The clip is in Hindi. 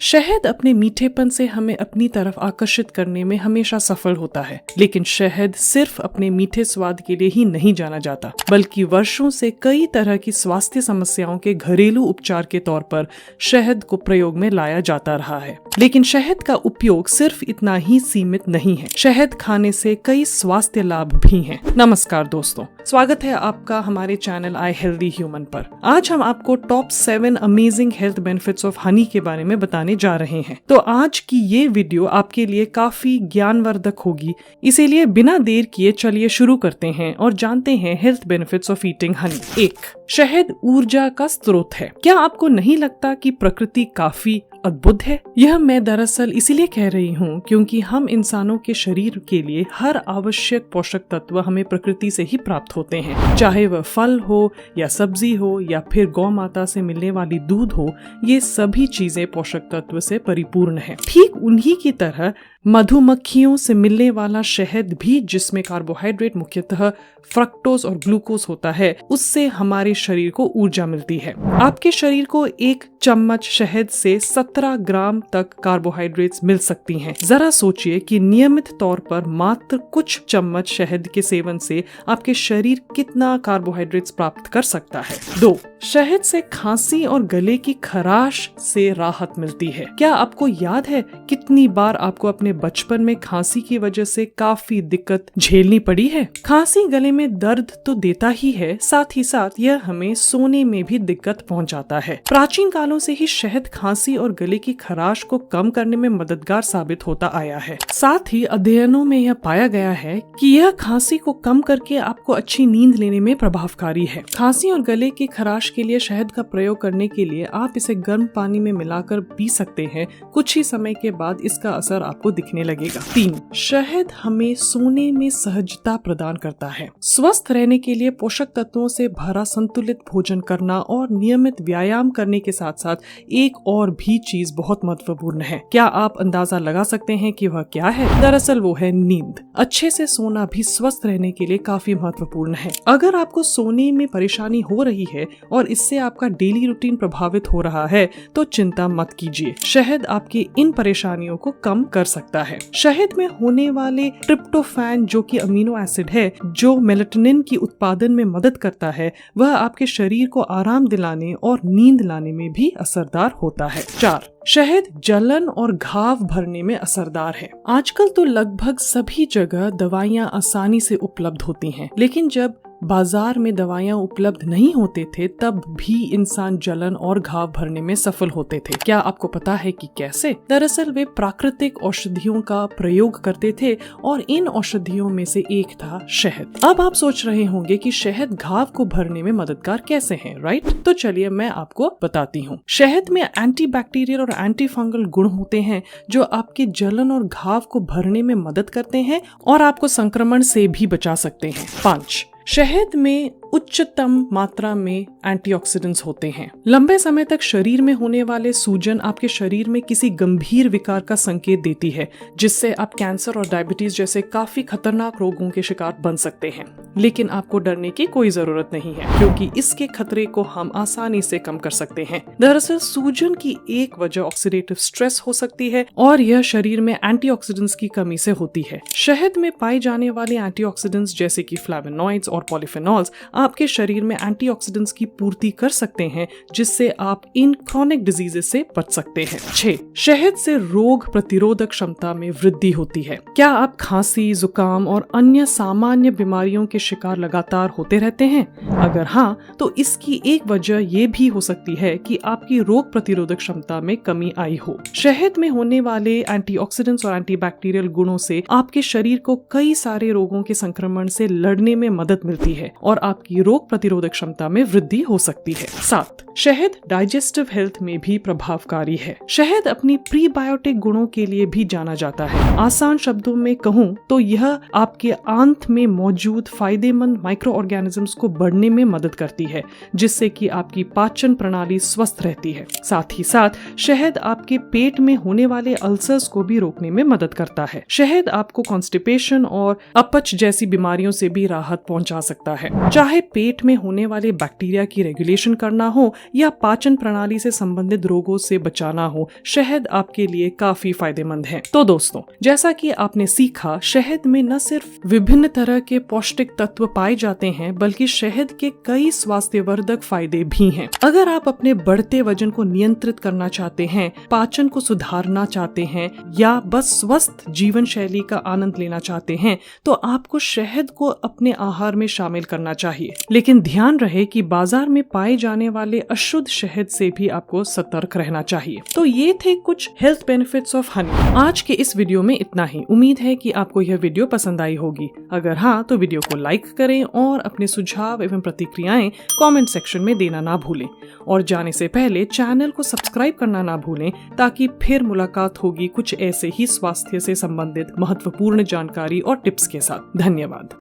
शहद अपने मीठेपन से हमें अपनी तरफ आकर्षित करने में हमेशा सफल होता है, लेकिन शहद सिर्फ अपने मीठे स्वाद के लिए ही नहीं जाना जाता, बल्कि वर्षों से कई तरह की स्वास्थ्य समस्याओं के घरेलू उपचार के तौर पर शहद को प्रयोग में लाया जाता रहा है। लेकिन शहद का उपयोग सिर्फ इतना ही सीमित नहीं है। शहद खाने से कई स्वास्थ्य लाभ भी हैं। नमस्कार दोस्तों, स्वागत है आपका हमारे चैनल आई हेल्दी ह्यूमन पर। आज हम आपको top 7 amazing health benefits of honey के बारे में बताने जा रहे हैं। तो आज की ये वीडियो आपके लिए काफी ज्ञानवर्धक होगी, इसीलिए बिना देर किए चलिए शुरू करते हैं और जानते हैं health benefits of eating Honey. 1. शहद ऊर्जा का स्रोत है। क्या आपको नहीं लगता कि प्रकृति काफी अद्भुत है? यह मैं दरअसल इसीलिए कह रही हूँ क्योंकि हम इंसानों के शरीर के लिए हर आवश्यक पोषक तत्व हमें प्रकृति से ही प्राप्त होते हैं, चाहे वह फल हो या सब्जी हो या फिर गौ माता से मिलने वाली दूध हो। ये सभी चीजें पोषक तत्व से परिपूर्ण है। ठीक उन्हीं की तरह मधुमक्खियों से मिलने वाला शहद भी, जिसमें कार्बोहाइड्रेट मुख्यतः फ्रक्टोज और ग्लूकोज होता है, उससे हमारे शरीर को ऊर्जा मिलती है। आपके शरीर को 1 चम्मच शहद से 17 ग्राम तक कार्बोहाइड्रेट्स मिल सकती हैं। जरा सोचिए कि नियमित तौर पर मात्र कुछ चम्मच शहद के सेवन से आपके शरीर कितना कार्बोहाइड्रेट्स प्राप्त कर सकता है। 2. शहद से खांसी और गले की खराश से राहत मिलती है। क्या आपको याद है कितनी बार आपको अपने बचपन में खांसी की वजह से काफी दिक्कत झेलनी पड़ी है? खांसी गले में दर्द तो देता ही है, साथ ही साथ यह हमें सोने में भी दिक्कत पहुंचाता है। प्राचीन कालों से ही शहद खांसी और गले की खराश को कम करने में मददगार साबित होता आया है। साथ ही अध्ययनों में यह पाया गया है कि यह खांसी को कम करके आपको अच्छी नींद लेने में प्रभावकारी है। खांसी और गले की खराश के लिए शहद का प्रयोग करने के लिए आप इसे गर्म पानी में मिलाकर पी सकते हैं। कुछ ही समय के बाद इसका असर आपको दिखने लगेगा। 3. शहद हमें सोने में सहजता प्रदान करता है। स्वस्थ रहने के लिए पोषक तत्वों से भरा संतुलित भोजन करना और नियमित व्यायाम करने के साथ साथ एक और भी चीज बहुत महत्वपूर्ण है। क्या आप अंदाजा लगा सकते हैं कि वह क्या है? दरअसल वो है नींद। अच्छे से सोना भी स्वस्थ रहने के लिए काफी महत्वपूर्ण है। अगर आपको सोने में परेशानी हो रही है और इससे आपका डेली रूटीन प्रभावित हो रहा है तो चिंता मत कीजिए, शहद आपकी इन परेशानियों को कम कर सकता है। शहद में होने वाले ट्रिप्टोफैन, जो कि अमीनो एसिड है जो मेलेटोनिन की उत्पादन में मदद करता है, वह आपके शरीर को आराम दिलाने और नींद लाने में भी असरदार होता है। 4. शहद जलन और घाव भरने में असरदार है। आजकल तो लगभग सभी जगह दवाइयाँ आसानी से उपलब्ध होती हैं, लेकिन जब बाजार में दवाइयाँ उपलब्ध नहीं होते थे तब भी इंसान जलन और घाव भरने में सफल होते थे। क्या आपको पता है कि कैसे? दरअसल वे प्राकृतिक औषधियों का प्रयोग करते थे और इन औषधियों में से एक था शहद। अब आप सोच रहे होंगे कि शहद घाव को भरने में मददगार कैसे है, राइट? तो चलिए मैं आपको बताती हूँ। शहद में एंटी बैक्टीरियल और एंटी फंगल गुण होते हैं जो आपके जलन और घाव को भरने में मदद करते हैं और आपको संक्रमण से भी बचा सकते हैं। 5. शहद में उच्चतम मात्रा में एंटीऑक्सीडेंट्स होते हैं। लंबे समय तक शरीर में होने वाले सूजन आपके शरीर में किसी गंभीर विकार का संकेत देती है, जिससे आप कैंसर और डायबिटीज जैसे काफी खतरनाक रोगों के शिकार बन सकते हैं। लेकिन आपको डरने की कोई जरूरत नहीं है, क्योंकि इसके खतरे को हम आसानी से कम कर सकते हैं। दरअसल सूजन की एक वजह ऑक्सीडेटिव स्ट्रेस हो सकती है और यह शरीर में एंटीऑक्सीडेंट्स की कमी से होती है। शहद में पाए जाने वाले एंटीऑक्सीडेंट्स जैसे कि फ्लेवोनॉइड्स और पॉलीफेनॉल्स आपके शरीर में एंटीऑक्सीडेंट्स की पूर्ति कर सकते हैं, जिससे आप इन क्रोनिक डिजीजेस से बच सकते हैं। 6. शहद से रोग प्रतिरोधक क्षमता में वृद्धि होती है। क्या आप खांसी, जुकाम और अन्य सामान्य बीमारियों के शिकार लगातार होते रहते हैं? अगर हाँ, तो इसकी एक वजह ये भी हो सकती है कि आपकी रोग प्रतिरोधक क्षमता में कमी आई हो। शहद में होने वाले एंटीऑक्सीडेंट्स और एंटीबैक्टीरियल गुणों से आपके शरीर को कई सारे रोगों के संक्रमण से लड़ने में मदद मिलती है और आपकी रोग प्रतिरोधक क्षमता में वृद्धि हो सकती है। 7. शहद डाइजेस्टिव हेल्थ में भी प्रभावकारी है। शहद अपनी प्रीबायोटिक गुणों के लिए भी जाना जाता है। आसान शब्दों में कहूँ तो यह आपके आंत में मौजूद फायदेमंद माइक्रो ऑर्गेनिजम्स को बढ़ने में मदद करती है, जिससे कि आपकी पाचन प्रणाली स्वस्थ रहती है। साथ ही साथ शहद आपके पेट में होने वाले अल्सर्स को भी रोकने में मदद करता है। शहद आपको कॉन्स्टिपेशन और अपच जैसी बीमारियों से भी राहत पहुंचा सकता है। चाहे पेट में होने वाले बैक्टीरिया की रेगुलेशन करना हो या पाचन प्रणाली से संबंधित रोगों से बचाना हो, शहद आपके लिए काफी फायदेमंद है। तो दोस्तों, जैसा कि आपने सीखा, शहद में न सिर्फ विभिन्न तरह के पौष्टिक तत्व पाए जाते हैं, बल्कि शहद के कई स्वास्थ्यवर्धक फायदे भी हैं। अगर आप अपने बढ़ते वजन को नियंत्रित करना चाहते हैं, पाचन को सुधारना चाहते हैं या बस स्वस्थ जीवन शैली का आनंद लेना चाहते हैं, तो आपको शहद को अपने आहार में शामिल करना चाहिए। लेकिन ध्यान रहे कि बाजार में पाए जाने वाले अशुद्ध शहद से भी आपको सतर्क रहना चाहिए। तो ये थे कुछ हेल्थ बेनिफिट्स ऑफ हनी। आज के इस वीडियो में इतना ही। उम्मीद है कि आपको यह वीडियो पसंद आई होगी। अगर हाँ, तो वीडियो को लाइक करें और अपने सुझाव एवं प्रतिक्रियाएं कमेंट सेक्शन में देना ना भूलें। और जाने से पहले चैनल को सब्सक्राइब करना ना भूलें, ताकि फिर मुलाकात होगी कुछ ऐसे ही स्वास्थ्य से संबंधित महत्वपूर्ण जानकारी और टिप्स के साथ। धन्यवाद।